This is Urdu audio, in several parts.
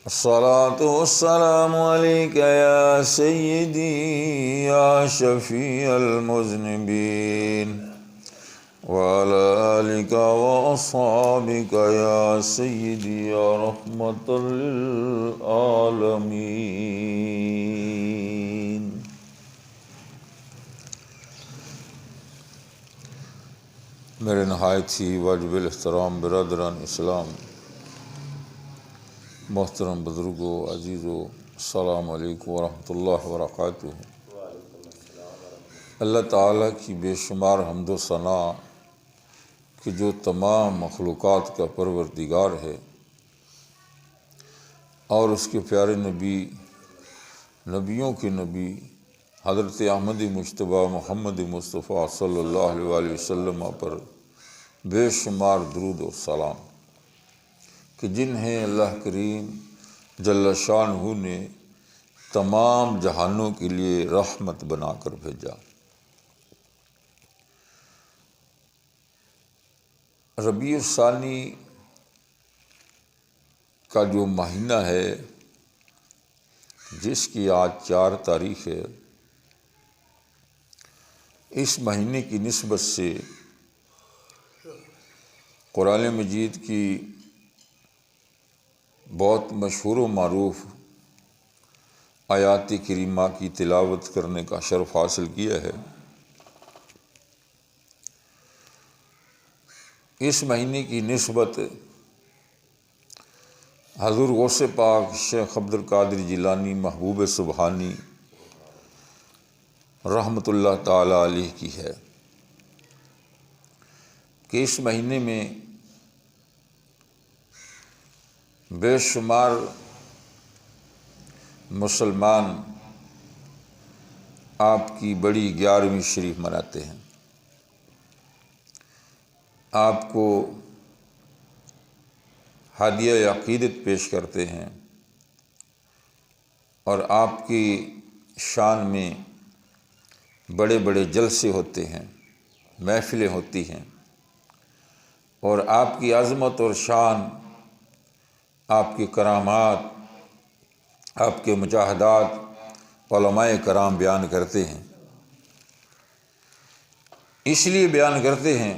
الصلاة والسلام عليك يا سيدي يا شفيع المذنبين وعلى آلك وأصحابك يا سيدي يا رحمة للعالمين۔ میرے نہایت ہی واجب الاحترام برادران اسلام، محترم بزرگوں، عزیزوں، السلام علیکم ورحمۃ اللہ وبرکاتہ۔ اللہ تعالیٰ کی بے شمار حمد و ثنا کہ جو تمام مخلوقات کا پروردگار ہے، اور اس کے پیارے نبی، نبیوں کے نبی حضرت احمد مجتبیٰ محمد مصطفیٰ صلی اللہ علیہ وسلم پر بے شمار درود و سلام کہ جنہیں اللہ کریم جل شانہ نے تمام جہانوں کے لیے رحمت بنا کر بھیجا۔ ربیع الثانی کا جو مہینہ ہے، جس کی آج 4 تاریخ ہے، اس مہینے کی نسبت سے قرآن مجید کی بہت مشہور و معروف آیات کریمہ کی تلاوت کرنے کا شرف حاصل کیا ہے۔ اس مہینے کی نسبت حضور غوث پاک شیخ عبد القادر جیلانی محبوب سبحانی رحمۃ اللہ تعالی علیہ کی ہے کہ اس مہینے میں بے شمار مسلمان آپ کی بڑی 11ویں شریف مناتے ہیں، آپ کو ہدیہ عقیدت پیش کرتے ہیں، اور آپ کی شان میں بڑے بڑے جلسے ہوتے ہیں، محفلیں ہوتی ہیں، اور آپ کی عظمت اور شان، آپ کی کرامات، آپ کے مجاہدات علماء کرام بیان کرتے ہیں۔ اس لیے بیان کرتے ہیں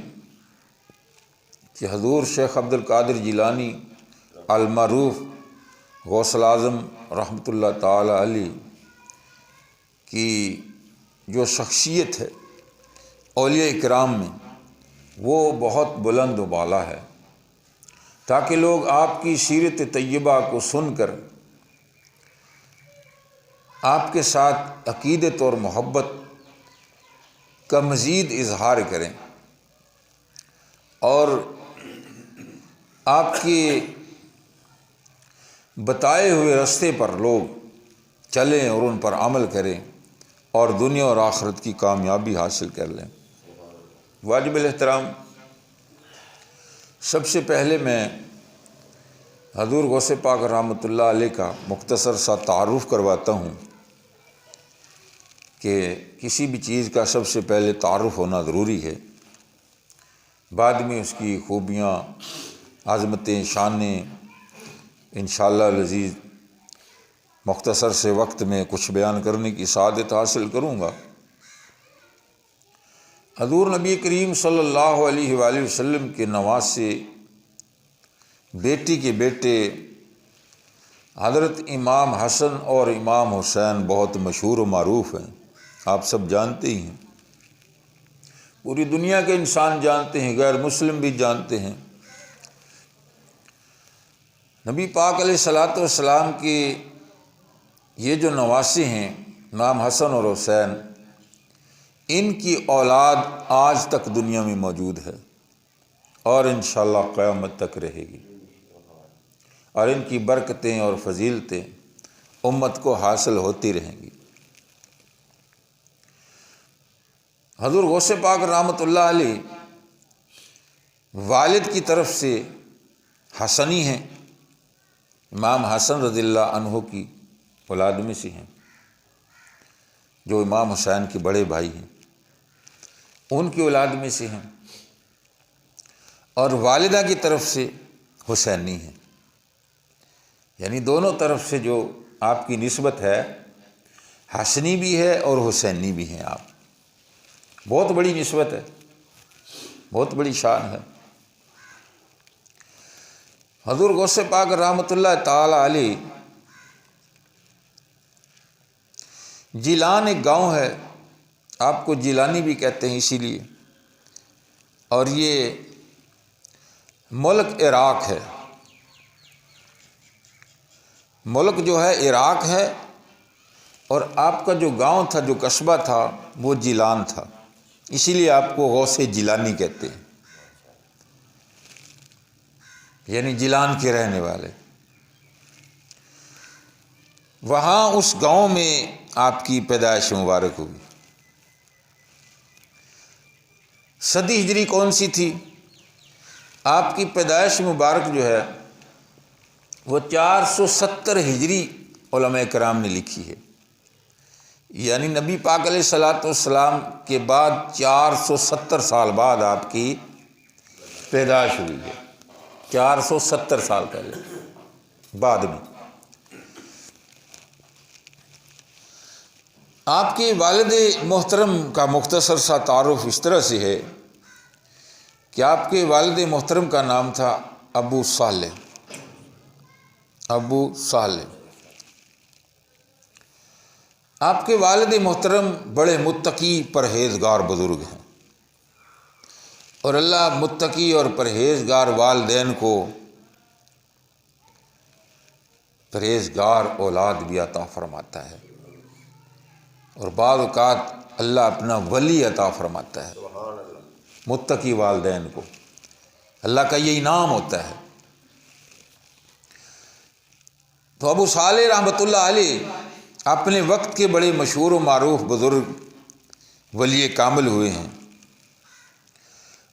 کہ حضور شیخ عبد القادر جیلانی المعروف غوث الاعظم رحمۃ اللہ تعالی علیہ کی جو شخصیت ہے اولیاء کرام میں، وہ بہت بلند و بالا ہے، تاکہ لوگ آپ کی سیرت طیبہ کو سن کر آپ کے ساتھ عقیدت اور محبت کا مزید اظہار کریں، اور آپ کے بتائے ہوئے راستے پر لوگ چلیں اور ان پر عمل کریں، اور دنیا اور آخرت کی کامیابی حاصل کر لیں۔ واجب الاحترام، سب سے پہلے میں حضور غوث پاک رحمۃ اللہ علیہ کا مختصر سا تعارف کرواتا ہوں کہ کسی بھی چیز کا سب سے پہلے تعارف ہونا ضروری ہے، بعد میں اس کی خوبیاں، عظمتیں، شانیں انشاءاللہ العزیز مختصر سے وقت میں کچھ بیان کرنے کی سعادت حاصل کروں گا۔ حضور نبی کریم صلی اللہ علیہ وآلہ وسلم کے نواسے، بیٹی کے بیٹے حضرت امام حسن اور امام حسین بہت مشہور و معروف ہیں، آپ سب جانتے ہی ہیں، پوری دنیا کے انسان جانتے ہیں، غیر مسلم بھی جانتے ہیں۔ نبی پاک علیہ الصلاۃ والسلام کے یہ جو نواسے ہیں امام حسن اور حسین، ان کی اولاد آج تک دنیا میں موجود ہے اور انشاءاللہ قیامت تک رہے گی، اور ان کی برکتیں اور فضیلتیں امت کو حاصل ہوتی رہیں گی۔ حضور غوث پاک رحمۃ اللہ علیہ والد کی طرف سے حسنی ہیں، امام حسن رضی اللہ عنہ کی اولاد میں سے ہیں، جو امام حسین کے بڑے بھائی ہیں، ان کی اولاد میں سے ہیں، اور والدہ کی طرف سے حسینی ہیں۔ یعنی دونوں طرف سے جو آپ کی نسبت ہے، حسنی بھی ہے اور حسینی بھی ہیں آپ، بہت بڑی نسبت ہے، بہت بڑی شان ہے۔ حضور غوث پاک رحمۃ اللہ تعالی علیہ، جیلان ایک گاؤں ہے، آپ کو جیلانی بھی کہتے ہیں اسی لیے، اور یہ ملک عراق ہے، ملک جو ہے عراق ہے، اور آپ کا جو گاؤں تھا، جو قصبہ تھا، وہ جیلان تھا، اسی لیے آپ کو غوث جیلانی کہتے ہیں، یعنی جیلان کے رہنے والے۔ وہاں اس گاؤں میں آپ کی پیدائش مبارک ہوئی۔ صدی ہجری کون سی تھی؟ آپ کی پیدائش مبارک جو ہے وہ 470 ہجری علماء کرام نے لکھی ہے، یعنی نبی پاک علیہ الصلاۃ والسلام کے بعد 470 سال بعد آپ کی پیدائش ہوئی ہے، 470 سال پہلے بعد میں۔ آپ کے والد محترم کا مختصر سا تعارف اس طرح سے ہے کہ آپ کے والد محترم کا نام تھا ابو صالح، ابو صالح۔ آپ کے والد محترم بڑے متقی پرہیزگار بزرگ ہیں، اور اللہ متقی اور پرہیزگار والدین کو پرہیزگار اولاد بھی عطا فرماتا ہے، اور بعض اوقات اللہ اپنا ولی عطا فرماتا ہے متقی والدین کو، اللہ کا یہ انعام ہوتا ہے۔ تو ابو صالح رحمۃ اللہ علیہ اپنے وقت کے بڑے مشہور و معروف بزرگ ولی کامل ہوئے ہیں،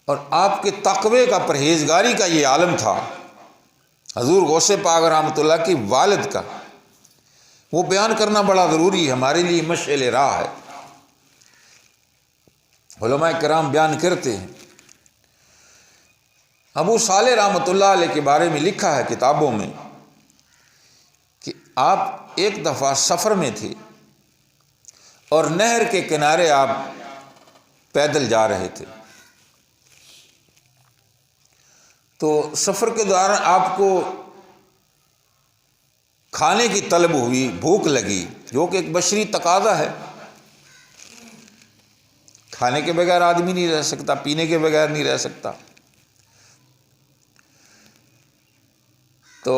اور آپ کے تقوی کا، پرہیزگاری کا یہ عالم تھا حضور غوث پاک رحمۃ اللہ کے والد کا، وہ بیان کرنا بڑا ضروری ہے، ہمارے لیے مشعل راہ ہے۔ علماء کرام بیان کرتے ہیں، ابو صالح رحمۃ اللہ علیہ کے بارے میں لکھا ہے کتابوں میں کہ آپ ایک دفعہ سفر میں تھے اور نہر کے کنارے آپ پیدل جا رہے تھے، تو سفر کے دوران آپ کو کھانے کی طلب ہوئی، بھوک لگی، جو کہ ایک بشری تقاضا ہے، کھانے کے بغیر آدمی نہیں رہ سکتا، پینے کے بغیر نہیں رہ سکتا۔ تو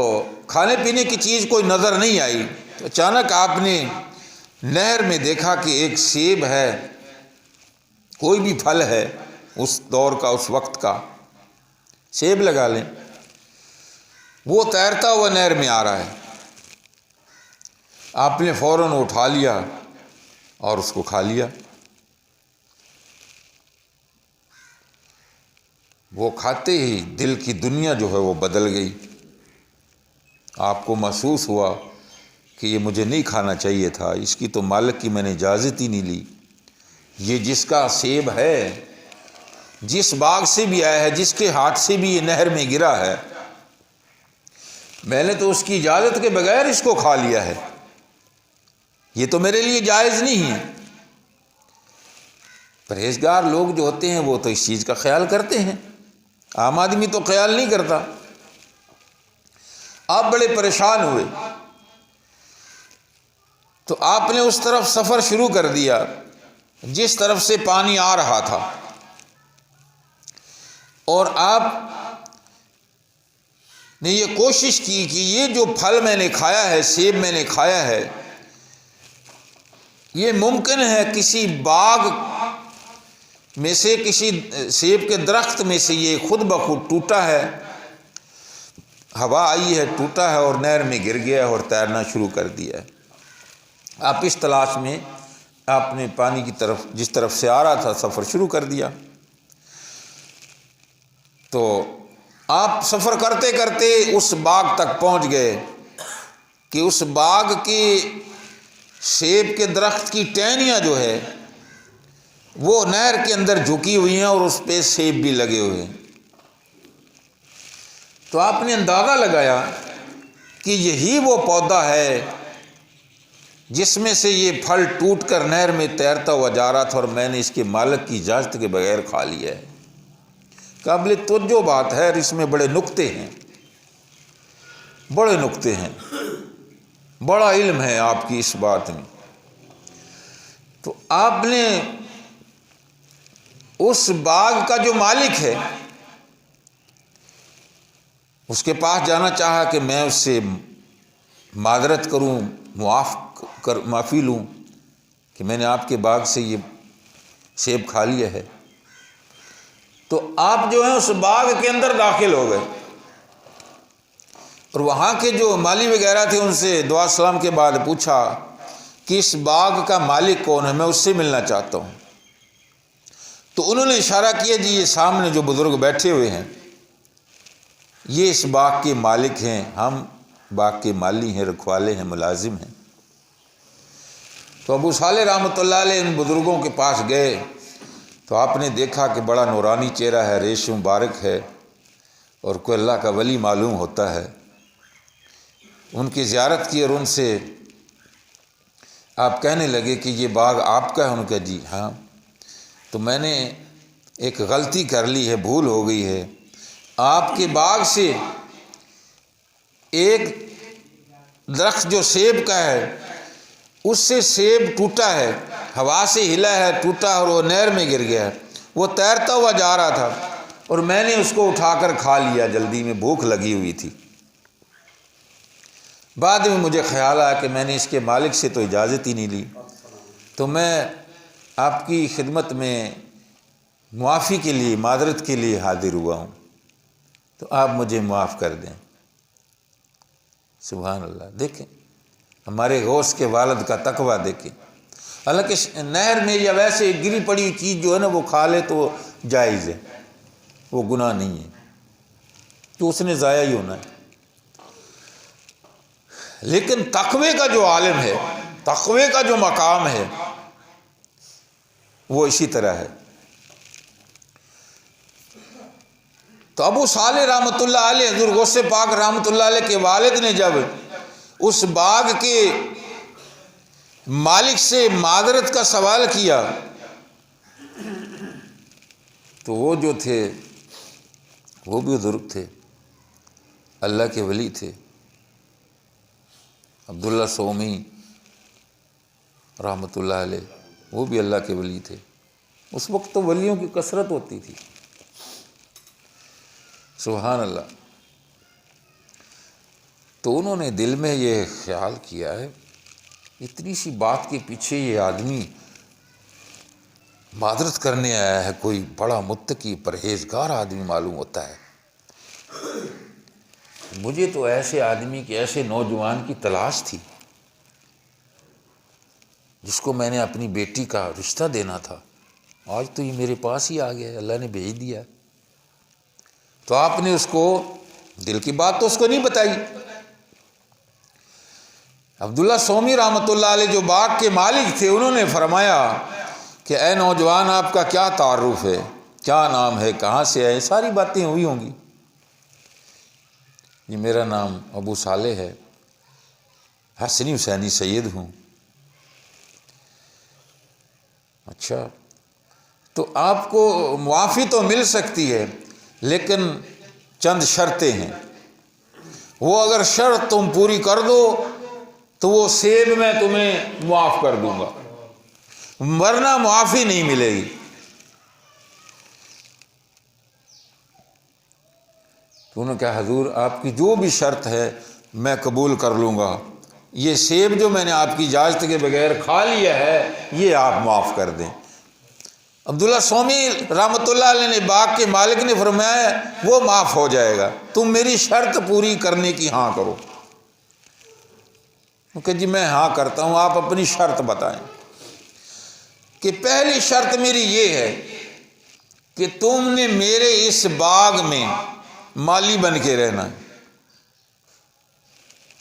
کھانے پینے کی چیز کوئی نظر نہیں آئی، تو اچانک آپ نے نہر میں دیکھا کہ ایک سیب ہے، کوئی بھی پھل ہے اس دور کا، اس وقت کا، سیب لگا لیں، وہ تیرتا ہوا نہر میں آ رہا ہے، آپ نے فوراً اٹھا لیا اور اس کو کھا لیا۔ وہ کھاتے ہی دل کی دنیا جو ہے وہ بدل گئی، آپ کو محسوس ہوا کہ یہ مجھے نہیں کھانا چاہیے تھا، اس کی تو مالک کی میں نے اجازت ہی نہیں لی، یہ جس کا سیب ہے، جس باغ سے بھی آیا ہے، جس کے ہاتھ سے بھی یہ نہر میں گرا ہے، میں نے تو اس کی اجازت کے بغیر اس کو کھا لیا ہے، یہ تو میرے لیے جائز نہیں ہے۔ پرہیزگار لوگ جو ہوتے ہیں وہ تو اس چیز کا خیال کرتے ہیں، عام آدمی تو خیال نہیں کرتا۔ آپ بڑے پریشان ہوئے، تو آپ نے اس طرف سفر شروع کر دیا جس طرف سے پانی آ رہا تھا، اور آپ نے یہ کوشش کی کہ یہ جو پھل میں نے کھایا ہے، سیب میں نے کھایا ہے، یہ ممکن ہے کسی باغ میں سے، کسی سیب کے درخت میں سے یہ خود بخود ٹوٹا ہے، ہوا آئی ہے، ٹوٹا ہے اور نہر میں گر گیا ہے اور تیرنا شروع کر دیا ہے۔ آپ اس تلاش میں آپ نے پانی کی طرف، جس طرف سے آ رہا تھا، سفر شروع کر دیا۔ تو آپ سفر کرتے کرتے اس باغ تک پہنچ گئے کہ اس باغ کے سیب کے درخت کی ٹہنیاں جو ہے وہ نہر کے اندر جھکی ہوئی ہیں اور اس پہ سیب بھی لگے ہوئے ہیں۔ تو آپ نے اندازہ لگایا کہ یہی وہ پودا ہے جس میں سے یہ پھل ٹوٹ کر نہر میں تیرتا ہوا جا رہا تھا اور میں نے اس کے مالک کی اجازت کے بغیر کھا لیا ہے۔ قابل توجہ بات ہے اور اس میں بڑے نکتے ہیں، بڑے نکتے ہیں، بڑا علم ہے آپ کی اس بات میں۔ تو آپ نے اس باغ کا جو مالک ہے اس کے پاس جانا چاہا کہ میں اس سے معذرت کروں، معافی لوں کہ میں نے آپ کے باغ سے یہ سیب کھا لیا ہے۔ تو آپ جو ہیں اس باغ کے اندر داخل ہو گئے اور وہاں کے جو مالی وغیرہ تھے ان سے دعا سلام کے بعد پوچھا کہ اس باغ کا مالک کون ہے، میں اس سے ملنا چاہتا ہوں۔ تو انہوں نے اشارہ کیا جی یہ سامنے جو بزرگ بیٹھے ہوئے ہیں یہ اس باغ کے مالک ہیں، ہم باغ کے مالی ہیں، رکھوالے ہیں، ملازم ہیں۔ تو ابو صالح رحمۃ اللہ علیہ ان بزرگوں کے پاس گئے تو آپ نے دیکھا کہ بڑا نورانی چہرہ ہے، ریش مبارک ہے اور کوئی اللہ کا ولی معلوم ہوتا ہے۔ ان کی زیارت کی اور ان سے آپ کہنے لگے کہ یہ باغ آپ کا ہے؟ ان کا جی ہاں۔ تو میں نے ایک غلطی کر لی ہے، بھول ہو گئی ہے، آپ کے باغ سے ایک درخت جو سیب کا ہے اس سے سیب ٹوٹا ہے، ہوا سے ہلا ہے، ٹوٹا اور وہ نہر میں گر گیا ہے، وہ تیرتا ہوا جا رہا تھا اور میں نے اس کو اٹھا کر کھا لیا، جلدی میں بھوک لگی ہوئی تھی۔ بعد میں مجھے خیال آیا کہ میں نے اس کے مالک سے تو اجازت ہی نہیں لی، تو میں آپ کی خدمت میں معافی کے لیے، معذرت کے لیے حاضر ہوا ہوں، تو آپ مجھے معاف کر دیں۔ سبحان اللہ، دیکھیں ہمارے غوث کے والد کا تقویٰ دیکھیں۔ حالانکہ نہر میں یا ویسے گری پڑی ہوئی چیز جو ہے نا وہ کھا لے تو وہ جائز ہے، وہ گناہ نہیں ہے، تو اس نے ضائع ہی ہونا ہے۔ لیکن تقوی کا جو عالم ہے، تقوی کا جو مقام ہے وہ اسی طرح ہے۔ تو ابو صالح رحمۃ اللہ علیہ، حضور غوث پاک رحمۃ اللہ علیہ کے والد نے جب اس باغ کے مالک سے معذرت کا سوال کیا تو وہ جو تھے وہ بھی بزرگ تھے، اللہ کے ولی تھے، عبداللہ سومی رحمۃ اللہ علیہ، وہ بھی اللہ کے ولی تھے۔ اس وقت تو ولیوں کی کثرت ہوتی تھی، سبحان اللہ۔ تو انہوں نے دل میں یہ خیال کیا ہے اتنی سی بات کے پیچھے یہ آدمی معذرت کرنے آیا ہے، کوئی بڑا متقی پرہیزگار آدمی معلوم ہوتا ہے۔ مجھے تو ایسے آدمی کے، ایسے نوجوان کی تلاش تھی جس کو میں نے اپنی بیٹی کا رشتہ دینا تھا، آج تو یہ میرے پاس ہی آ گیا، اللہ نے بھیج دیا۔ تو آپ نے اس کو دل کی بات تو اس کو نہیں بتائی۔ عبداللہ سومی رحمۃ اللہ علیہ جو باغ کے مالک تھے انہوں نے فرمایا کہ اے نوجوان آپ کا کیا تعارف ہے، کیا نام ہے، کہاں سے آئے، ساری باتیں ہوئی ہوں گی۔ یہ میرا نام ابو صالح ہے، حسنی حسینی سید ہوں۔ اچھا، تو آپ کو معافی تو مل سکتی ہے لیکن چند شرطیں ہیں، وہ اگر شرط تم پوری کر دو تو وہ سیب میں تمہیں معاف کر دوں گا، ورنہ معافی نہیں ملے گی۔ تو انہوں نے کہا حضور آپ کی جو بھی شرط ہے میں قبول کر لوں گا، یہ سیب جو میں نے آپ کی اجازت کے بغیر کھا لیا ہے یہ آپ معاف کر دیں۔ عبداللہ سومی رحمۃ اللہ علیہ نے، باغ کے مالک نے فرمایا وہ معاف ہو جائے گا، تم میری شرط پوری کرنے کی ہاں کرو۔ کہ جی میں ہاں کرتا ہوں، آپ اپنی شرط بتائیں۔ کہ پہلی شرط میری یہ ہے کہ تم نے میرے اس باغ میں مالی بن کے رہنا ہے،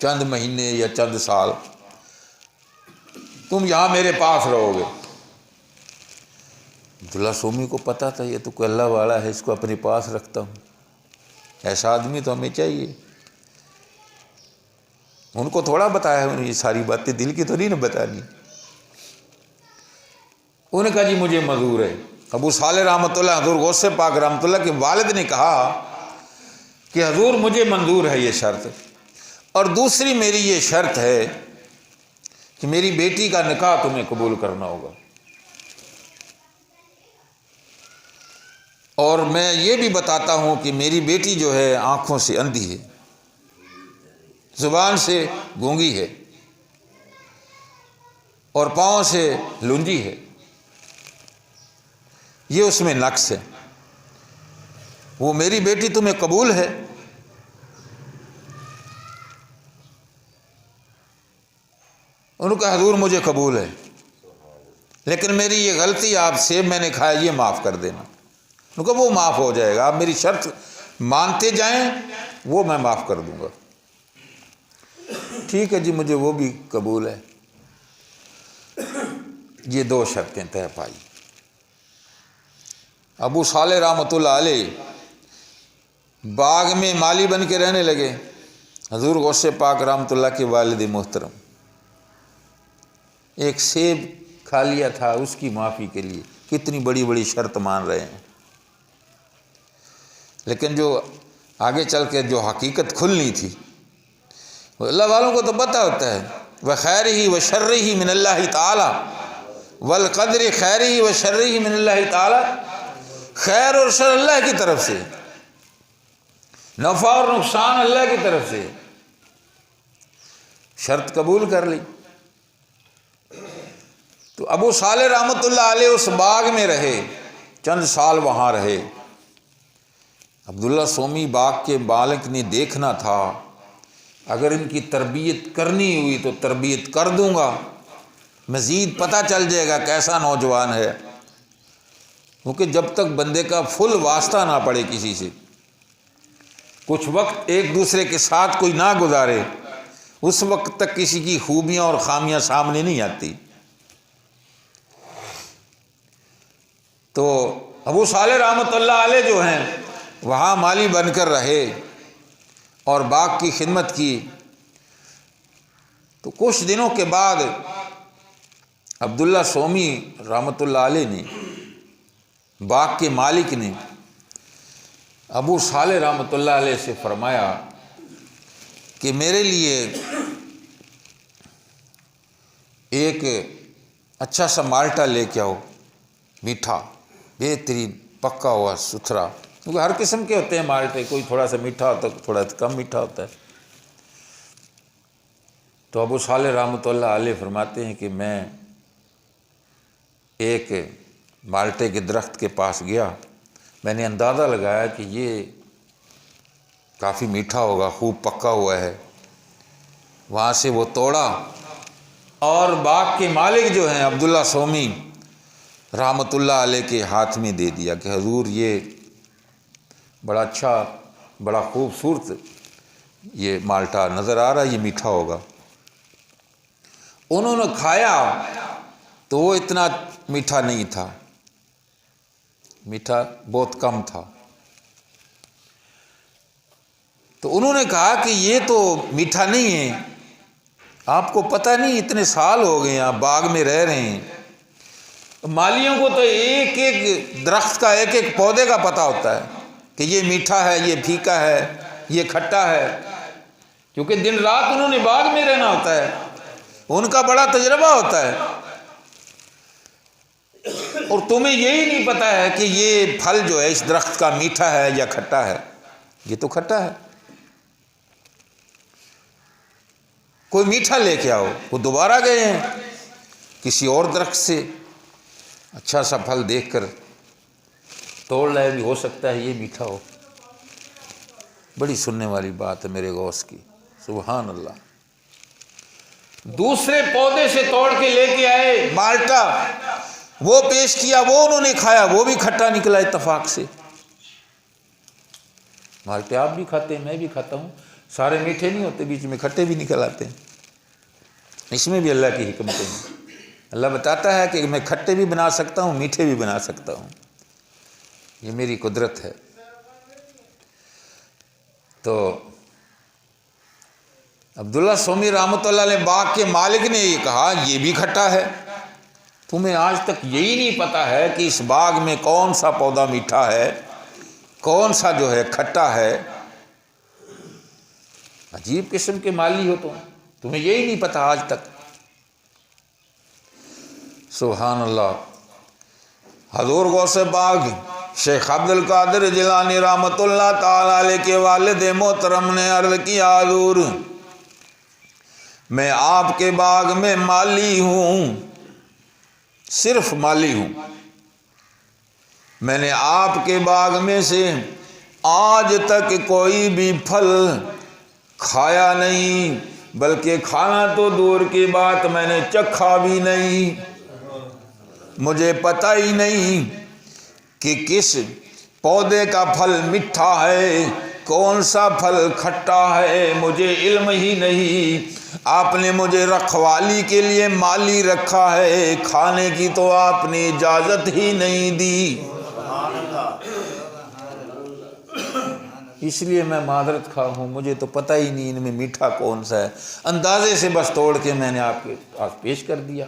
چند مہینے یا چند سال تم یہاں میرے پاس رہو گے۔ عبداللہ سومی کو پتا تھا یہ تو کوئی اللہ والا ہے، اس کو اپنے پاس رکھتا ہوں، ایسا آدمی تو ہمیں چاہیے۔ ان کو تھوڑا بتایا ہے، یہ ساری باتیں دل کی تو نہیں نہ بتانی۔ انہوں نے کہا جی مجھے منظور ہے۔ ابو صالح رحمۃ اللہ، حضور غوث پاک رحمۃ اللہ کے والد نے کہا کہ حضور مجھے منظور ہے یہ شرط، اور دوسری میری یہ شرط ہے کہ میری بیٹی کا نکاح تمہیں قبول کرنا ہوگا، اور میں یہ بھی بتاتا ہوں کہ میری بیٹی جو ہے آنکھوں سے اندھی ہے، زبان سے گونگی ہے، اور پاؤں سے لنجی ہے، یہ اس میں نقص ہے، وہ میری بیٹی تمہیں قبول ہے؟ انہوں نے کہا حضور مجھے قبول ہے، لیکن میری یہ غلطی آپ سیب میں نے کھایا یہ معاف کر دینا۔ انہوں نے کہا وہ معاف ہو جائے گا، آپ میری شرط مانتے جائیں وہ میں معاف کر دوں گا۔ ٹھیک ہے جی مجھے وہ بھی قبول ہے۔ یہ دو شرطیں طے پائی۔ ابو صالح رحمۃ اللہ علیہ باغ میں مالی بن کے رہنے لگے۔ حضور غوث پاک رحمۃ اللہ کے والد محترم ایک سیب کھا لیا تھا، اس کی معافی کے لیے کتنی بڑی بڑی شرط مان رہے ہیں، لیکن جو آگے چل کے جو حقیقت کھلنی تھی وہ اللہ والوں کو تو پتہ ہوتا ہے۔ وَخَيْرِهِ وَشَرِّهِ مِنَ اللَّهِ تَعَالَى وَالْقَدْرِ خَيْرِهِ وَشَرِّهِ مِنَ اللَّهِ تَعَالَى، خیر اور شر اللہ کی طرف سے، نفع اور نقصان اللہ کی طرف سے۔ شرط قبول کر لی تو ابو صالح رحمۃ اللہ علیہ اس باغ میں رہے، چند سال وہاں رہے۔ عبداللہ سومی باغ کے مالک نے دیکھنا تھا، اگر ان کی تربیت کرنی ہوئی تو تربیت کر دوں گا، مزید پتہ چل جائے گا کیسا نوجوان ہے، کیونکہ جب تک بندے کا فل واسطہ نہ پڑے کسی سے، کچھ وقت ایک دوسرے کے ساتھ کوئی نہ گزارے، اس وقت تک کسی کی خوبیاں اور خامیاں سامنے نہیں آتی۔ تو ابو صالح رحمۃ اللہ علیہ جو ہیں وہاں مالی بن کر رہے اور باغ کی خدمت کی۔ تو کچھ دنوں کے بعد عبداللہ سومی رحمۃ اللہ علیہ نے، باغ کے مالک نے، ابو صالح رحمۃ اللہ علیہ سے فرمایا کہ میرے لیے ایک اچھا سا مالٹا لے کے آؤ، میٹھا، بہترین، پکا ہوا، ستھرا، کیونکہ ہر قسم کے ہوتے ہیں مالٹے، کوئی تھوڑا سا میٹھا ہوتا ہے، تھوڑا کم میٹھا ہوتا ہے۔ تو ابو صالح رحمۃ اللہ علیہ فرماتے ہیں کہ میں ایک مالٹے کے درخت کے پاس گیا، میں نے اندازہ لگایا کہ یہ کافی میٹھا ہوگا، خوب پکا ہوا ہے، وہاں سے وہ توڑا اور باغ کے مالک جو ہیں عبداللہ سومی رحمۃ اللہ علیہ کے ہاتھ میں دے دیا کہ حضور یہ بڑا اچھا، بڑا خوبصورت یہ مالٹا نظر آ رہا ہے، یہ میٹھا ہوگا۔ انہوں نے کھایا تو وہ اتنا میٹھا نہیں تھا، میٹھا بہت کم تھا۔ تو انہوں نے کہا کہ یہ تو میٹھا نہیں ہے، آپ کو پتہ نہیں اتنے سال ہو گئے آپ باغ میں رہ رہے ہیں، مالیوں کو تو ایک ایک درخت کا، ایک ایک پودے کا پتہ ہوتا ہے کہ یہ میٹھا ہے، یہ پھیکا ہے، یہ کھٹا ہے، کیونکہ دن رات انہوں نے باغ میں رہنا ہوتا ہے، ان کا بڑا تجربہ ہوتا ہے۔ اور تمہیں یہی نہیں پتہ ہے کہ یہ پھل جو ہے اس درخت کا میٹھا ہے یا کھٹا ہے، یہ تو کھٹا ہے۔ کوئی میٹھا لے کے آؤ۔ وہ دوبارہ گئے ہیں کسی اور درخت سے اچھا سا پھل دیکھ کر توڑ لائے، بھی ہو سکتا ہے یہ میٹھا ہو۔ بڑی سننے والی بات ہے میرے غوث کی، سبحان اللہ۔ دوسرے پودے سے توڑ کے لے کے آئے مالٹا، وہ پیش کیا، وہ انہوں نے کھایا، وہ بھی کھٹا نکلا اتفاق سے۔ مالٹے آپ بھی کھاتے ہیں، میں بھی کھاتا ہوں، سارے میٹھے نہیں ہوتے، بیچ میں کھٹے بھی نکل آتے ہیں۔ اس میں بھی اللہ کی حکمتیں ہیں۔ اللہ بتاتا ہے کہ میں کھٹے بھی بنا سکتا ہوں، میٹھے بھی بنا سکتا ہوں، یہ میری قدرت ہے۔ تو عبداللہ سومی رحمۃ اللہ علیہ باغ کے مالک نے یہ کہا یہ بھی کھٹا ہے، تمہیں آج تک یہی نہیں پتہ ہے کہ اس باغ میں کون سا پودا میٹھا ہے، کون سا جو ہے کھٹا ہے؟ عجیب قسم کے مالی ہو تمہیں یہی نہیں پتہ آج تک؟ سبحان اللہ۔ حضور غوث پاک شیخ عبد القادر جیلانی رحمۃ اللہ تعالی علیہ کے والد محترم نے عرض کیا حضور میں آپ کے باغ میں مالی ہوں، صرف مالی ہوں، میں نے آپ کے باغ میں سے آج تک کوئی بھی پھل کھایا نہیں، بلکہ کھانا تو دور کی بات میں نے چکھا بھی نہیں، مجھے پتہ ہی نہیں کہ کس پودے کا پھل میٹھا ہے، کون سا پھل کھٹا ہے، مجھے علم ہی نہیں۔ آپ نے مجھے رکھوالی کے لیے مالی رکھا ہے، کھانے کی تو آپ نے اجازت ہی نہیں دی، اس لیے میں معذرت خواہ ہوں، مجھے تو پتہ ہی نہیں ان میں میٹھا کون سا ہے، اندازے سے بس توڑ کے میں نے آپ کے پاس پیش کر دیا۔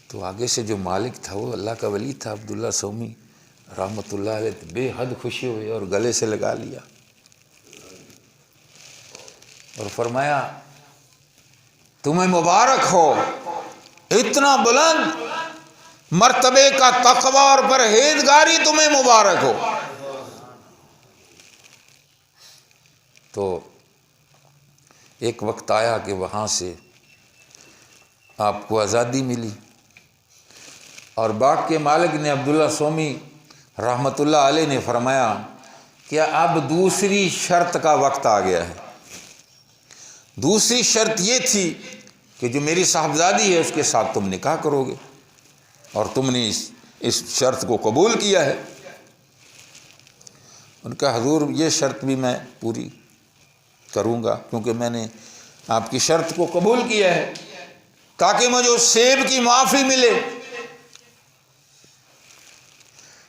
تو آگے سے جو مالک تھا وہ اللہ کا ولی تھا عبداللہ سومی رحمۃ اللہ علیہ، بے حد خوشی ہوئی اور گلے سے لگا لیا اور فرمایا تمہیں مبارک ہو، اتنا بلند مرتبے کا تقوی اور پرہیزگاری تمہیں مبارک ہو۔ تو ایک وقت آیا کہ وہاں سے آپ کو آزادی ملی اور باغ کے مالک نے عبداللہ سومی رحمۃ اللہ علیہ نے فرمایا کہ اب دوسری شرط کا وقت آ گیا ہے۔ دوسری شرط یہ تھی کہ جو میری صاحبزادی ہے اس کے ساتھ تم نکاح کرو گے، اور تم نے اس شرط کو قبول کیا ہے۔ ان کا حضور یہ شرط بھی میں پوری کروں گا، کیونکہ میں نے آپ کی شرط کو قبول کیا ہے تاکہ مجھے اس سیب کی معافی ملے۔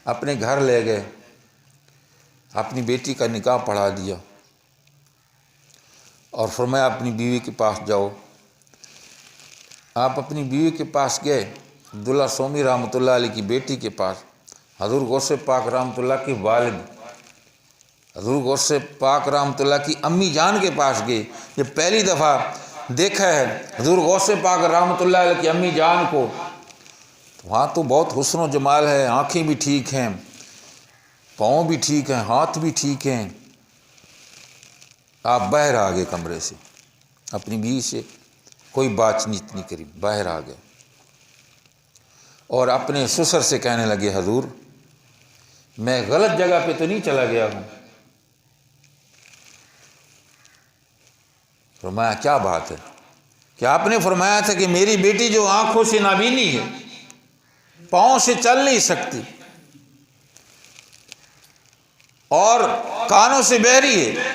اپنے گھر لے گئے، اپنی بیٹی کا نکاح پڑھا دیا اور فرمایا اپنی بیوی کے پاس جاؤ۔ آپ اپنی بیوی کے پاس گئے، عبداللہ سومی رحمۃ اللہ علیہ کی بیٹی کے پاس، حضور غوث پاک رحمۃ اللہ کے والد حضور غوث پاک رحمۃ اللہ کی امی جان کے پاس گئے۔ جب پہلی دفعہ دیکھا ہے حضور غوث پاک رحمۃ اللہ علیہ کی امی جان کو، تو وہاں تو بہت حسن و جمال ہے، آنکھیں بھی ٹھیک ہیں، پاؤں بھی ٹھیک ہیں، ہاتھ بھی ٹھیک ہیں۔ آپ باہر آ گئے کمرے سے، اپنی بیوی سے کوئی بات چیت نہیں کری، باہر آ گئے اور اپنے سسر سے کہنے لگے حضور میں غلط جگہ پہ تو نہیں چلا گیا ہوں؟ فرمایا کیا بات ہے؟ کہ آپ نے فرمایا تھا کہ میری بیٹی جو آنکھوں سے نابینی ہے، پاؤں سے چل نہیں سکتی اور کانوں سے بہری ہے،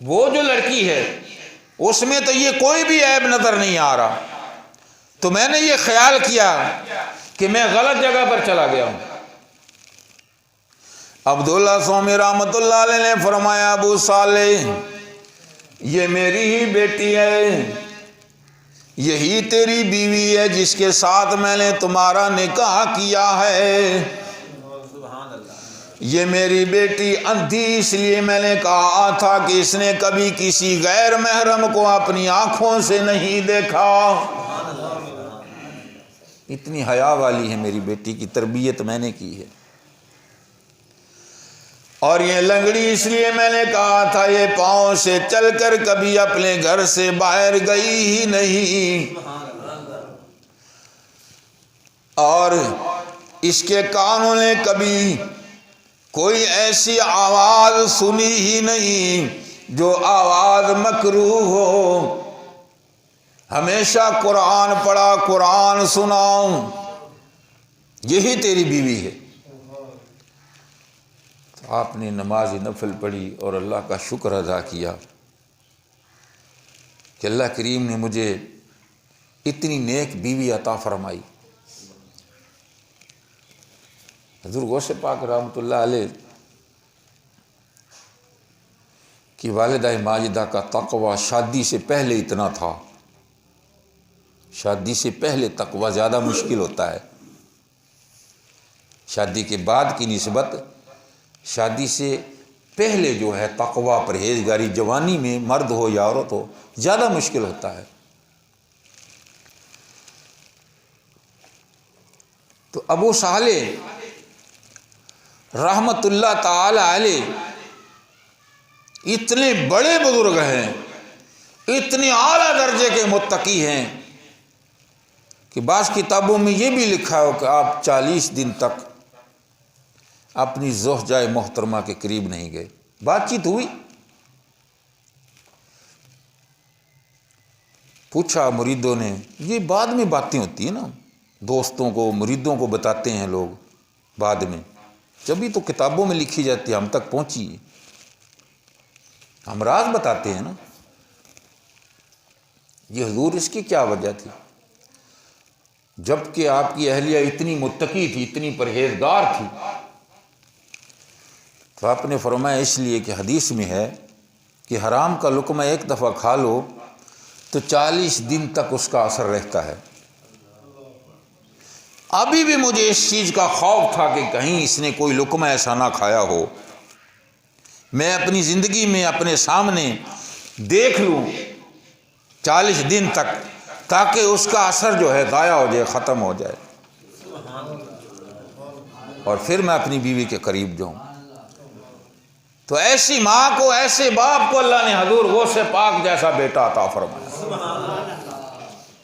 وہ جو لڑکی ہے اس میں تو یہ کوئی بھی عیب نظر نہیں آ رہا، تو میں نے یہ خیال کیا کہ میں غلط جگہ پر چلا گیا ہوں۔ عبداللہ سومی رحمۃ اللہ علیہ نے فرمایا ابو صالح یہ میری ہی بیٹی ہے، یہی تیری بیوی ہے جس کے ساتھ میں نے تمہارا نکاح کیا ہے۔ یہ میری بیٹی اندھی اس لیے میں نے کہا تھا کہ اس نے کبھی کسی غیر محرم کو اپنی آنکھوں سے نہیں دیکھا۔ اتنی حیا والی ہے میری بیٹی، کی تربیت میں نے کی ہے۔ اور یہ لنگڑی اس لیے میں نے کہا تھا یہ پاؤں سے چل کر کبھی اپنے گھر سے باہر گئی ہی نہیں، اور اس کے کانوں نے کبھی کوئی ایسی آواز سنی ہی نہیں جو آواز مکروہ ہو، ہمیشہ قرآن پڑھا، قرآن سناؤں، یہی تیری بیوی ہے۔ تو آپ نے نماز نفل پڑھی اور اللہ کا شکر ادا کیا کہ اللہ کریم نے مجھے اتنی نیک بیوی عطا فرمائی۔ حضور غوث پاک رحمۃ اللہ علیہ کہ والدہ ماجدہ کا تقوی شادی سے پہلے اتنا تھا. شادی سے پہلے تقوی زیادہ مشکل ہوتا ہے. شادی کے بعد کی نسبت شادی سے پہلے جو ہے تقوی پرہیزگاری جوانی میں مرد ہو یا عورت ہو زیادہ مشکل ہوتا ہے. تو ابو صالح رحمت اللہ تعالی علیہ اتنے بڑے بزرگ ہیں، اتنے اعلیٰ درجے کے متقی ہیں کہ بعض کتابوں میں یہ بھی لکھا ہو کہ آپ 40 دن تک اپنی زوجہ محترمہ کے قریب نہیں گئے. بات چیت ہوئی، پوچھا مریدوں نے. یہ بعد میں باتیں ہوتی ہیں نا، دوستوں کو مریدوں کو بتاتے ہیں لوگ بعد میں، جبھی تو کتابوں میں لکھی جاتی ہے، ہم تک پہنچی ہے، ہم راز بتاتے ہیں نا. یہ حضور اس کی کیا وجہ تھی؟ جب کہ آپ کی اہلیہ اتنی متقی تھی، اتنی پرہیزگار تھی، تو آپ نے فرمایا اس لیے کہ حدیث میں ہے کہ حرام کا لقمہ ایک دفعہ کھا لو تو 40 دن تک اس کا اثر رہتا ہے. ابھی بھی مجھے اس چیز کا خوف تھا کہ کہیں اس نے کوئی لقمہ ایسا نہ کھایا ہو، میں اپنی زندگی میں اپنے سامنے دیکھ لوں 40 دن تک، تاکہ اس کا اثر جو ہے ضائع ہو جائے، ختم ہو جائے، اور پھر میں اپنی بیوی کے قریب جاؤں. تو ایسی ماں کو، ایسے باپ کو اللہ نے حضور غوث پاک جیسا بیٹا عطا فرمایا،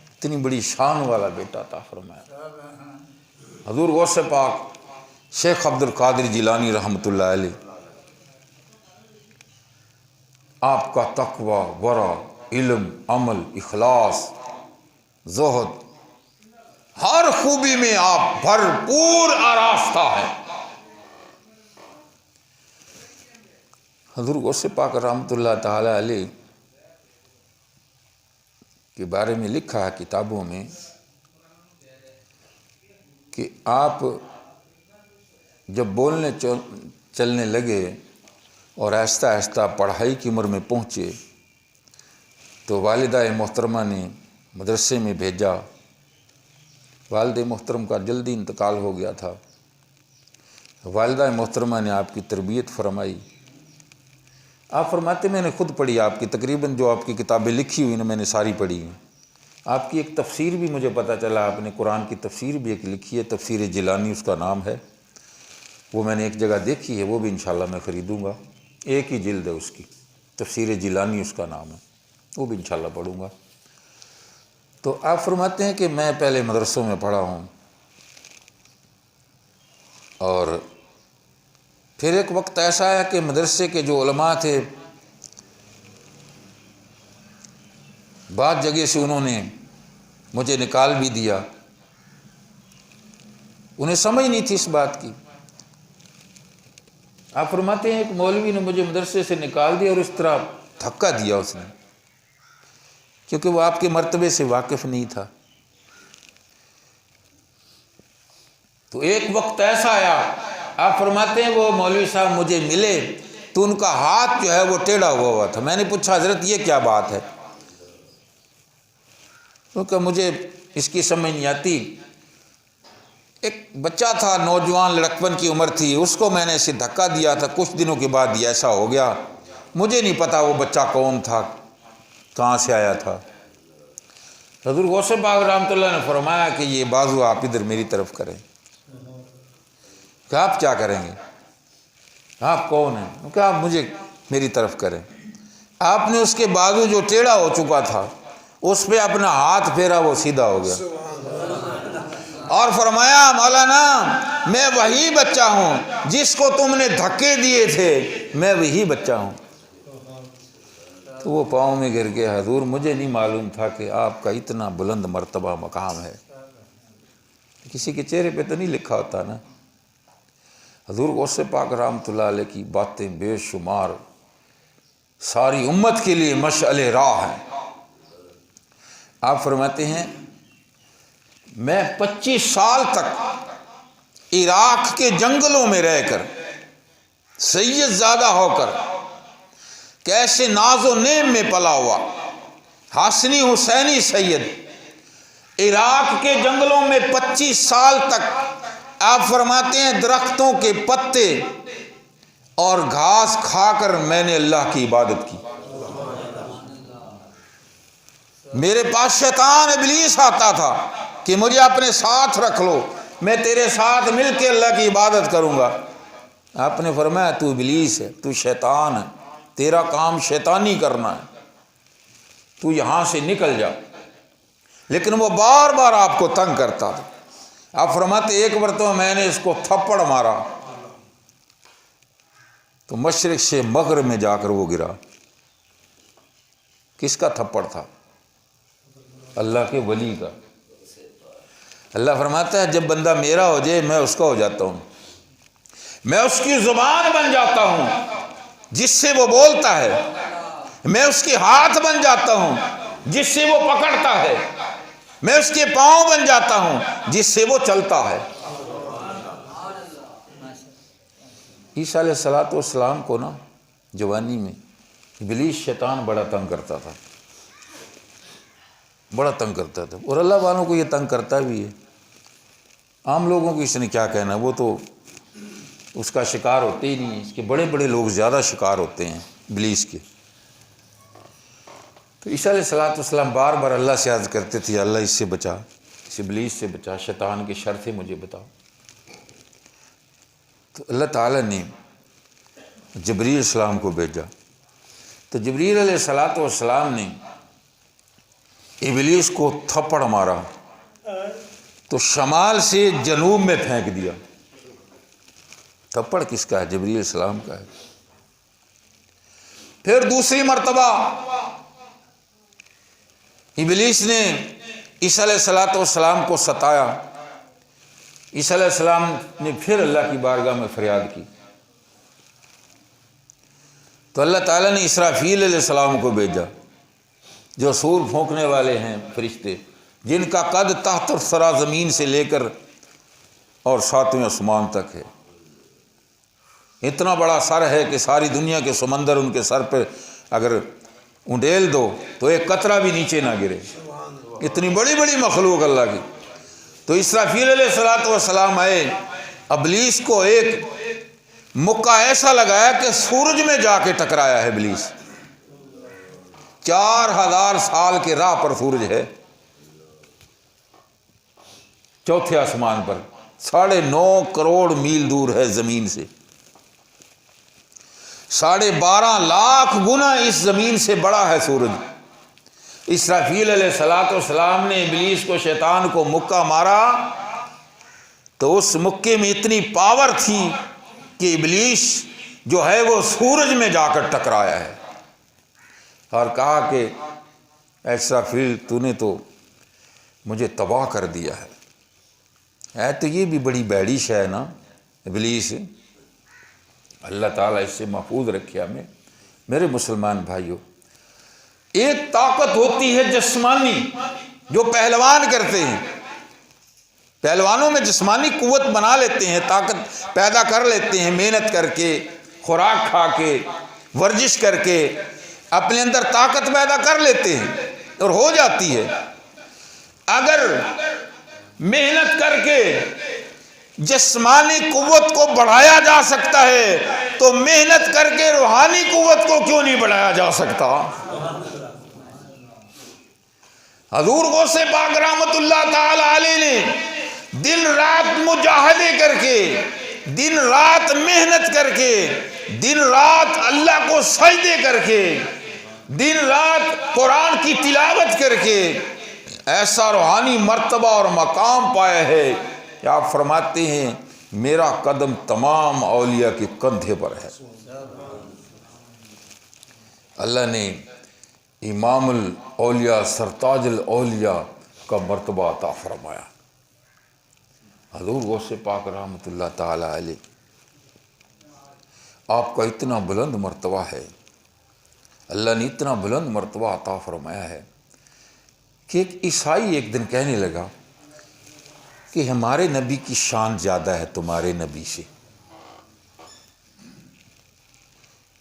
اتنی بڑی شان والا بیٹا عطا فرمایا. حضور غوث پاک شیخ عبد القادر جیلانی رحمۃ اللہ علیہ، آپ کا تقوی، ورع، علم، عمل، اخلاص، زہد، ہر خوبی میں آپ بھرپور آراستہ ہیں. حضور غوث پاک رحمۃ اللہ تعالی علیہ کے بارے میں لکھا ہے کتابوں میں کہ آپ جب بولنے چلنے لگے اور آہستہ آہستہ پڑھائی کی عمر میں پہنچے تو والدہ محترمہ نے مدرسے میں بھیجا. والد محترم کا جلدی انتقال ہو گیا تھا. والدہ محترمہ نے آپ کی تربیت فرمائی. آپ فرماتے میں نے خود پڑھی آپ کی، تقریباً جو آپ کی کتابیں لکھی ہوئی نا میں نے ساری پڑھی ہیں. آپ کی ایک تفسیر بھی مجھے پتہ چلا، آپ نے قرآن کی تفسیر بھی ایک لکھی ہے، تفسیر جیلانی اس کا نام ہے. وہ میں نے ایک جگہ دیکھی ہے، وہ بھی انشاءاللہ میں خریدوں گا. ایک ہی جلد ہے اس کی، تفسیر جیلانی اس کا نام ہے، وہ بھی انشاءاللہ پڑھوں گا. تو آپ فرماتے ہیں کہ میں پہلے مدرسوں میں پڑھا ہوں، اور پھر ایک وقت ایسا آیا کہ مدرسے کے جو علماء تھے بعض جگہ سے انہوں نے مجھے نکال بھی دیا. انہیں سمجھ نہیں تھی اس بات کی. آپ فرماتے ہیں ایک مولوی نے مجھے مدرسے سے نکال دیا اور اس طرح دھکا دیا اس نے، کیونکہ وہ آپ کے مرتبے سے واقف نہیں تھا. تو ایک وقت ایسا آیا، آپ فرماتے ہیں وہ مولوی صاحب مجھے ملے تو ان کا ہاتھ جو ہے وہ ٹیڑھا ہوا تھا. میں نے پوچھا حضرت یہ کیا بات ہے؟ کیونکہ مجھے اس کی سمجھ نہیں آتی. ایک بچہ تھا، نوجوان لڑکپن کی عمر تھی، اس کو میں نے اسے دھکا دیا تھا. کچھ دنوں کے بعد یہ ایسا ہو گیا، مجھے نہیں پتا وہ بچہ کون تھا، کہاں سے آیا تھا. حضور غوث پاک رحمۃ اللہ نے فرمایا کہ یہ بازو آپ ادھر میری طرف کریں. کہ آپ کیا کریں گے؟ آپ کون ہیں؟ کہ آپ مجھے میری طرف کریں. آپ نے اس کے بازو جو ٹیڑھا ہو چکا تھا اس پہ اپنا ہاتھ پھیرا، وہ سیدھا ہو گیا، اور فرمایا مولانا میں وہی بچہ ہوں جس کو تم نے دھکے دیے تھے، میں وہی بچہ ہوں. تو وہ پاؤں میں گر گیا. حضور مجھے نہیں معلوم تھا کہ آپ کا اتنا بلند مرتبہ مقام ہے. کسی کے چہرے پہ تو نہیں لکھا ہوتا نا. حضور غوث پاک رحمۃ اللہ علیہ کی باتیں بے شمار ساری امت کے لیے مشعل راہ ہیں. آپ فرماتے ہیں میں 25 سال تک عراق کے جنگلوں میں رہ کر، سید زادہ ہو کر، کیسے ناز و نعم میں پلا ہوا، حسنی حسینی سید، عراق کے جنگلوں میں 25 سال تک آپ فرماتے ہیں درختوں کے پتے اور گھاس کھا کر میں نے اللہ کی عبادت کی۔ میرے پاس شیطان ابلیس آتا تھا کہ مجھے اپنے ساتھ رکھ لو، میں تیرے ساتھ مل کے اللہ کی عبادت کروں گا۔ آپ نے فرمایا تو ابلیس ہے، تو شیطان ہے، تیرا کام شیطانی کرنا ہے، تو یہاں سے نکل جا۔ لیکن وہ بار بار آپ کو تنگ کرتا تھا۔ آپ فرماتے ایک مرتبہ میں نے اس کو تھپڑ مارا تو مشرق سے مغرب میں جا کر وہ گرا۔ کس کا تھپڑ تھا؟ اللہ کے ولی کا۔ اللہ فرماتا ہے جب بندہ میرا ہو جائے میں اس کا ہو جاتا ہوں، میں اس کی زبان بن جاتا ہوں جس سے وہ بولتا ہے، میں اس کے ہاتھ بن جاتا ہوں جس سے وہ پکڑتا ہے، میں اس کے پاؤں بن جاتا ہوں جس سے وہ چلتا ہے۔ عیسیٰ علیہ السلام کو نا جوانی میں ابلیس شیطان بڑا تنگ کرتا تھا، بڑا تنگ کرتا تھا، اور اللہ والوں کو یہ تنگ کرتا بھی ہے۔ عام لوگوں کو اس نے کیا کہنا، وہ تو اس کا شکار ہوتے ہی نہیں ہیں، اس کے بڑے بڑے لوگ زیادہ شکار ہوتے ہیں ابلیس کے۔ تو عیسیٰ علیہ السلام بار بار اللہ سے عرض کرتے تھے اللہ اس سے بچا، اس ابلیس سے بچا، شیطان کی شر سے مجھے بتا۔ تو اللہ تعالیٰ نے جبریل السلام کو بھیجا، تو جبریل علیہ السلام نے ابلیس کو تھپڑ مارا تو شمال سے جنوب میں پھینک دیا۔ تھپڑ کس کا ہے؟ جبریل علیہ السلام کا ہے۔ پھر دوسری مرتبہ ابلیس نے عیسیٰ علیہ السلام کو ستایا، عیسیٰ علیہ السلام نے پھر اللہ کی بارگاہ میں فریاد کی، تو اللہ تعالیٰ نے اسرافیل علیہ السلام کو بھیجا جو سور پھونکنے والے ہیں فرشتے، جن کا قد تحت الثری زمین سے لے کر اور 7ویں آسمان تک ہے۔ اتنا بڑا سر ہے کہ ساری دنیا کے سمندر ان کے سر پہ اگر انڈیل دو تو ایک قطرہ بھی نیچے نہ گرے، اتنی بڑی بڑی مخلوق اللہ کی۔ تو اسرافیل علیہ السلام آئے، ابلیس کو ایک مکہ ایسا لگایا کہ سورج میں جا کے ٹکرایا ہے ابلیس۔ 4000 سال کے راہ پر سورج ہے، چوتھے آسمان پر 9.5 کروڑ میل دور ہے زمین سے، 12.5 لاکھ گنا اس زمین سے بڑا ہے سورج۔ اسرافیل علیہ السلام نے ابلیس کو، شیطان کو مکہ مارا تو اس مکے میں اتنی پاور تھی کہ ابلیس جو ہے وہ سورج میں جا کر ٹکرایا ہے، اور کہا کہ اے اسرافیل تو نے تو مجھے تباہ کر دیا ہے تو یہ بھی بڑی بیڑی شے ہے نا ابلیس۔ اللہ تعالیٰ اس سے محفوظ رکھے ہمیں۔ میرے مسلمان بھائیوں، ایک طاقت ہوتی ہے جسمانی جو پہلوان کرتے ہیں، پہلوانوں میں جسمانی قوت بنا لیتے ہیں، طاقت پیدا کر لیتے ہیں، محنت کر کے، خوراک کھا کے، ورزش کر کے اپنے اندر طاقت پیدا کر لیتے ہیں اور ہو جاتی ہے۔ اگر محنت کر کے جسمانی قوت کو بڑھایا جا سکتا ہے تو محنت کر کے روحانی قوت کو کیوں نہیں بڑھایا جا سکتا؟ حضور غوث پاک رحمت اللہ تعالی علیہ نے دن رات مجاہدے کر کے، دن رات محنت کر کے، دن رات اللہ کو سجدے کر کے، دن رات قرآن کی تلاوت کر کے ایسا روحانی مرتبہ اور مقام پایا ہے کہ آپ فرماتے ہیں میرا قدم تمام اولیاء کے کندھے پر ہے۔ اللہ نے امام الاولیاء سرتاج الاولیاء کا مرتبہ عطا فرمایا۔ حضور غوث پاک رحمت اللہ تعالی علیہ، آپ کا اتنا بلند مرتبہ ہے، اللہ نے اتنا بلند مرتبہ عطا فرمایا ہے کہ ایک عیسائی ایک دن کہنے لگا کہ ہمارے نبی کی شان زیادہ ہے تمہارے نبی سے۔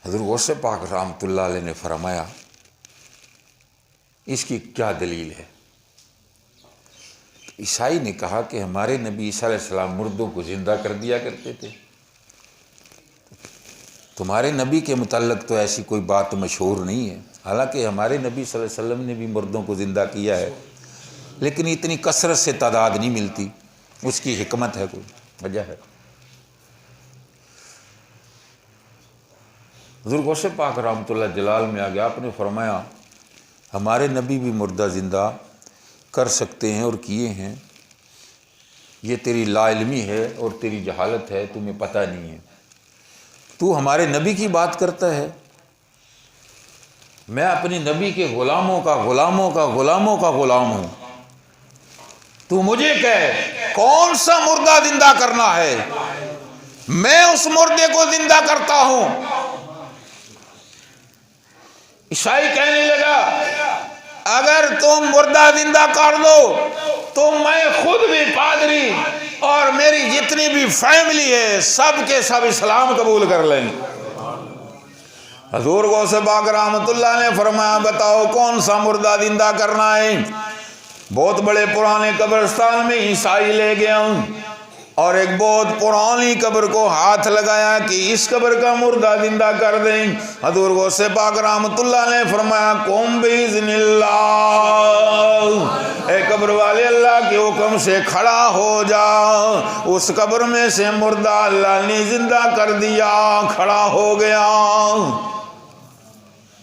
حضور غوث پاک رحمۃ اللہ علیہ نے فرمایا اس کی کیا دلیل ہے؟ عیسائی نے کہا کہ ہمارے نبی عیسیٰ علیہ السلام مردوں کو زندہ کر دیا کرتے تھے، تمہارے نبی کے متعلق تو ایسی کوئی بات مشہور نہیں ہے، حالانکہ ہمارے نبی صلی اللہ علیہ وسلم نے بھی مردوں کو زندہ کیا ہے، لیکن اتنی کثرت سے تعداد نہیں ملتی، اس کی حکمت ہے، کوئی وجہ ہے۔ حضور غوث پاک رحمۃ اللہ جلال میں آ گیا، آپ نے فرمایا ہمارے نبی بھی مردہ زندہ کر سکتے ہیں اور کیے ہیں، یہ تیری لا علمی ہے اور تیری جہالت ہے، تمہیں پتہ نہیں ہے، تو ہمارے نبی کی بات کرتا ہے، میں اپنی نبی کے غلاموں کا غلام ہوں، تو مجھے کہہ کون سا مردہ زندہ کرنا ہے، میں اس مردے کو زندہ کرتا ہوں۔ عیسائی کہنے لگا اگر تم مردہ زندہ کر دو تو میں خود بھی پادری اور میری جتنی بھی فیملی ہے سب کے سب اسلام قبول کر لیں گے۔ حضور غوث پاک رحمۃ اللہ نے فرمایا بتاؤ کون سا مردہ زندہ کرنا ہے؟ بہت بڑے پرانے قبرستان میں عیسائی لے گیا اور ایک بہت پرانی قبر کو ہاتھ لگایا کہ اس قبر کا مردہ زندہ کر دیں۔ حضور غوث پاک رحمۃ اللہ نے فرمایا قم باذن اللہ، اے قبر والے اللہ کے حکم سے کھڑا ہو جا، اس قبر میں سے مردہ اللہ نے زندہ کر دیا، کھڑا ہو گیا۔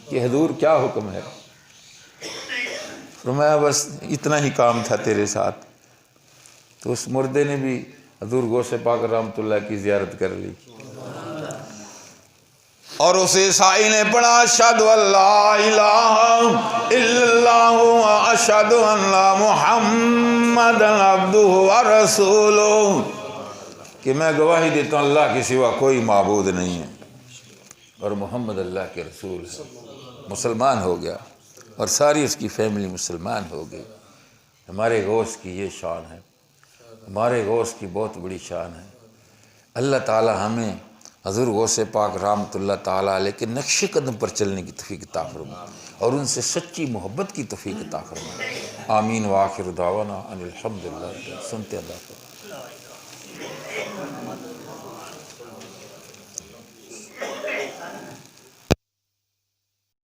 کہ حضور کیا حکم ہے؟ فرمایا بس اتنا ہی کام تھا تیرے ساتھ۔ تو اس مردے نے بھی حضور غوث پاک رحمۃ اللہ کی زیارت کر لی، اور اس عیسائی نے پڑھا اشہد ان لا الہ الا اللہ و اشہد ان محمدا عبدہ ورسولہ، کہ میں گواہی دیتا ہوں اللہ کے سوا کوئی معبود نہیں ہے اور محمد اللہ کے رسول ہے۔ مسلمان ہو گیا اور ساری اس کی فیملی مسلمان ہو گئی۔ ہمارے غوث کی یہ شان ہے، ہمارے غوث کی بہت بڑی شان ہے۔ اللہ تعالی ہمیں حضور غوث پاک رحمۃ اللہ تعالی علیہ کے نقش قدم پر چلنے کی توفیق عطا فرمائے اور ان سے سچی محبت کی توفیق عطا فرمائے۔ آمین وآخر دعوانا ان الحمدللہ۔ سنتے اللہ۔